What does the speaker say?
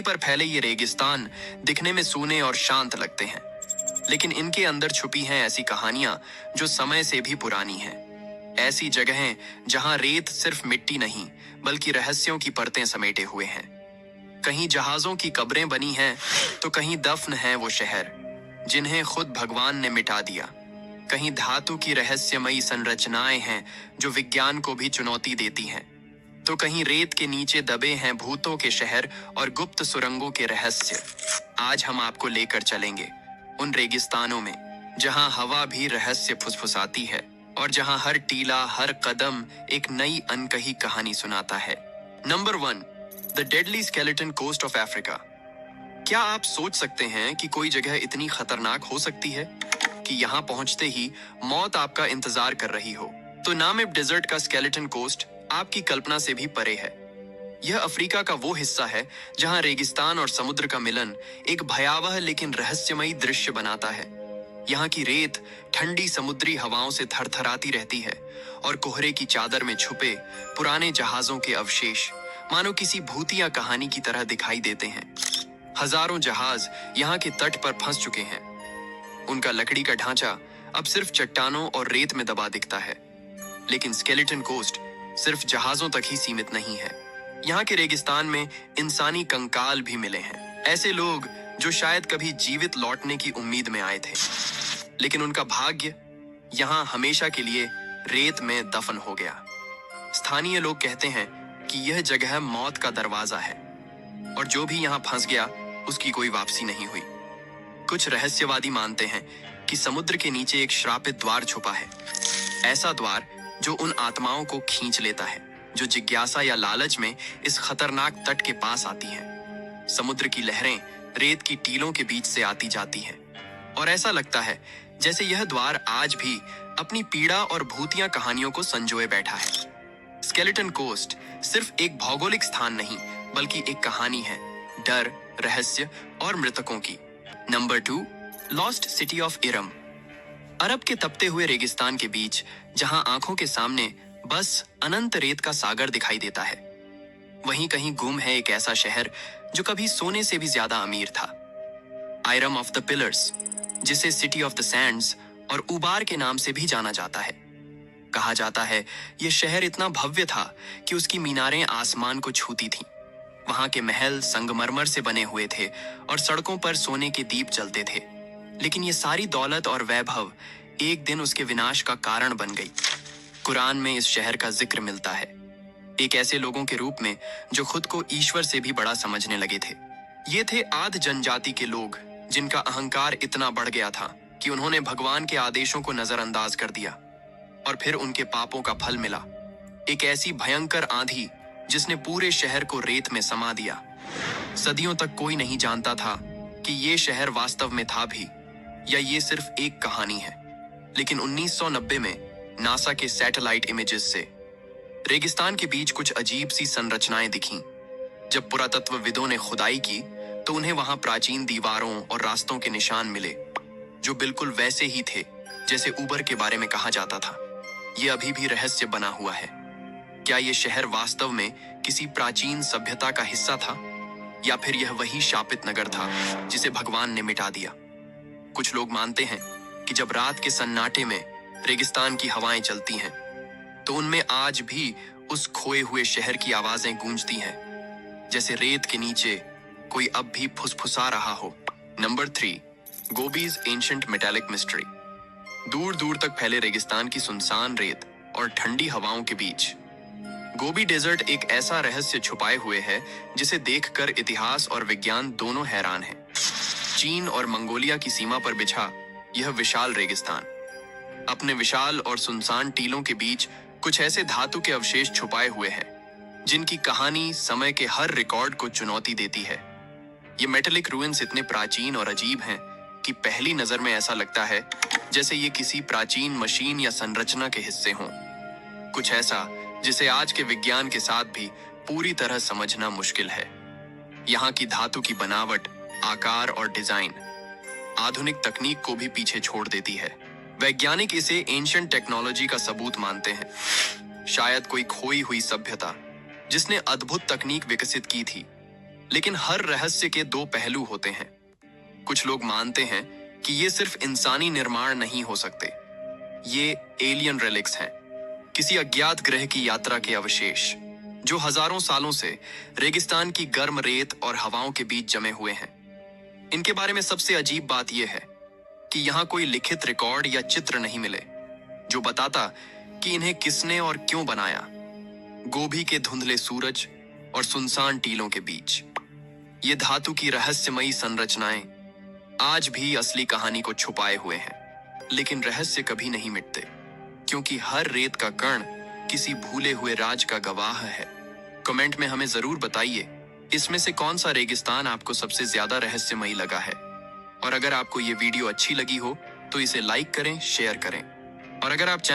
पर फैले ये रेगिस्तान दिखने में सूने और शांत लगते हैं, लेकिन इनके अंदर छुपी हैं ऐसी कहानियां जो समय से भी पुरानी हैं। ऐसी जगहें जहां रेत सिर्फ मिट्टी नहीं बल्कि रहस्यों की परतें समेटे हुए हैं। कहीं जहाजों की कब्रें बनी हैं तो कहीं दफन हैं वो शहर जिन्हें खुद भगवान ने मिटा दिया। कहीं धातु की रहस्यमयी संरचनाएं हैं जो विज्ञान को भी चुनौती देती हैं, तो कहीं रेत के नीचे दबे हैं भूतों के शहर और गुप्त सुरंगों के रहस्य। आज हम आपको लेकर चलेंगे उन रेगिस्तानों में जहां हवा भी रहस्य फुसफुसाती है और जहां हर टीला हर कदम एक नई अनकही कहानी सुनाता है। Number 1, the deadly Skeleton Coast of Africa. क्या आप सोच सकते हैं कि कोई जगह इतनी खतरनाक हो सकती है कि यहाँ पहुंचते ही मौत आपका इंतजार कर रही हो? तो नामिब डेजर्ट का स्केलेटन कोस्ट आपकी कल्पना से भी परे है। यह अफ्रीका का वो हिस्सा है जहां रेगिस्तान और समुद्र का मिलन एक भयावह लेकिन रहस्यमयी दृश्य बनाता है। यहाँ की रेत ठंडी समुद्री हवाओं से थरथराती रहती है और कोहरे की चादर में छुपे पुराने जहाजों के अवशेष मानो किसी भूतिया कहानी की तरह दिखाई देते हैं। हजारों जहाज यहाँ के तट पर फंस चुके हैं। उनका लकड़ी का ढांचा अब सिर्फ चट्टानों और रेत में दबा दिखता है। लेकिन स्केलेटन कोस्ट सिर्फ जहाजों तक ही सीमित नहीं है। यहाँ के रेगिस्तान में इंसानी कंकाल भी मिले हैं। ऐसे लोग जो शायद कभी जीवित लौटने की उम्मीद में आए थे, लेकिन उनका भाग्य यहाँ हमेशा के लिए रेत में दफन हो गया। स्थानीय लोग कहते हैं कि यह जगह मौत का दरवाजा है और जो भी यहाँ फंस गया उसकी कोई वापसी नहीं हुई। कुछ रहस्यवादी मानते हैं कि समुद्र के नीचे एक श्रापित द्वार छुपा है, ऐसा द्वार जो उन आत्माओं को खींच लेता है जो जिज्ञासा या लालच में इस खतरनाक तट के पास आती हैं। समुद्र की लहरें रेत की टीलों के बीच से आती जाती हैं और ऐसा लगता है जैसे यह द्वार आज भी अपनी पीड़ा और भूतिया कहानियों को संजोए बैठा है। स्केलेटन कोस्ट सिर्फ एक भौगोलिक स्थान नहीं बल्कि एक कहानी है, डर, रहस्य और मृतकों की। Number 2, lost city of Iram. अरब के तपते हुए रेगिस्तान के बीच जहां आंखों के सामने बस अनंत रेत का सागर दिखाई देता है, वहीं कहीं गुम है एक ऐसा शहर जो कभी सोने से भी ज्यादा अमीर था। आयरम ऑफ द पिलर्स, जिसे सिटी ऑफ द सैंड्स और उबार के नाम से भी जाना जाता है। कहा जाता है यह शहर इतना भव्य था कि उसकी मीनारें आसमान को छूती थीं। वहां के महल संगमरमर से बने हुए थे और सड़कों पर सोने के दीप जलते थे। लेकिन ये सारी दौलत और वैभव एक दिन उसके विनाश का कारण बन गई। कुरान में इस शहर का जिक्र मिलता है, एक ऐसे लोगों के रूप में जो खुद को ईश्वर से भी बड़ा समझने लगे थे। ये थे आद जनजाति के लोग जिनका अहंकार इतना बढ़ गया था कि उन्होंने भगवान के आदेशों को नजरअंदाज कर दिया और फिर उनके पापों का फल मिला। एक ऐसी भयंकर आंधी जिसने पूरे शहर को रेत में समा दिया। सदियों तक कोई नहीं जानता था कि ये शहर वास्तव में था भी या ये सिर्फ एक कहानी है। लेकिन 1990 में नासा के सैटेलाइट इमेजेस से रेगिस्तान के बीच कुछ अजीब सी संरचनाएं दिखीं। जब पुरातत्वविदों ने खुदाई की तो उन्हें वहां प्राचीन दीवारों और रास्तों के निशान मिले जो बिल्कुल वैसे ही थे जैसे ऊबर के बारे में कहा जाता था। ये अभी भी रहस्य बना हुआ है। क्या ये शहर वास्तव में किसी प्राचीन सभ्यता का हिस्सा था या फिर यह वही शापित नगर था जिसे भगवान ने मिटा दिया? कुछ लोग मानते हैं कि जब रात के सन्नाटे में रेगिस्तान की हवाएं चलती हैं तो उनमें आज भी उस खोए हुए शहर की आवाजें गूंजती हैं, जैसे रेत के नीचे कोई अब भी फुसफुसा रहा हो। Number 3, Gobi's ancient metallic mystery. दूर दूर तक फैले रेगिस्तान की सुनसान रेत और ठंडी हवाओं के बीच गोबी डेजर्ट एक ऐसा रहस्य छुपाए हुए है जिसे देखकर इतिहास और विज्ञान दोनों हैरान हैं। चीन और मंगोलिया की सीमा पर बिछा यह विशाल रेगिस्तान अपने विशाल और सुनसान टीलों के बीच कुछ ऐसे धातु के अवशेष छुपाए हुए हैं जिनकी कहानी समय के हर रिकॉर्ड को चुनौती देती है। ये मेटेलिक रूइंस इतने प्राचीन और अजीब हैं कि पहली नजर में ऐसा लगता है जैसे ये किसी प्राचीन मशीन या संरचना के हिस्से हों। कुछ ऐसा जिसे आज के विज्ञान के साथ भी पूरी तरह समझना मुश्किल है। यहाँ की धातु की बनावट, आकार और डिजाइन आधुनिक तकनीक को भी पीछे छोड़ देती है। वैज्ञानिक इसे एंशिएंट टेक्नोलॉजी का सबूत मानते हैं, शायद कोई खोई हुई सभ्यता जिसने अद्भुत तकनीक विकसित की थी। लेकिन हर रहस्य के दो पहलू होते हैं। कुछ लोग मानते हैं कि ये सिर्फ इंसानी निर्माण नहीं हो सकते, ये एलियन रेलिक्स हैं, किसी अज्ञात ग्रह की यात्रा के अवशेष जो हजारों सालों से रेगिस्तान की गर्म रेत और हवाओं के बीच जमे हुए हैं। इनके बारे में सबसे अजीब बात यह है कि यहां कोई लिखित रिकॉर्ड या चित्र नहीं मिले जो बताता कि इन्हें किसने और क्यों बनाया। गोभी के धुंधले सूरज और सुनसान टीलों के बीच ये धातु की रहस्यमयी संरचनाएं आज भी असली कहानी को छुपाए हुए हैं। लेकिन रहस्य कभी नहीं मिटते, क्योंकि हर रेत का कण किसी भूले हुए राज का गवाह है। कमेंट में हमें जरूर बताइए, इसमें से कौन सा रेगिस्तान आपको सबसे ज्यादा रहस्यमयी लगा है। और अगर आपको ये वीडियो अच्छी लगी हो तो इसे लाइक करें, शेयर करें। और अगर आप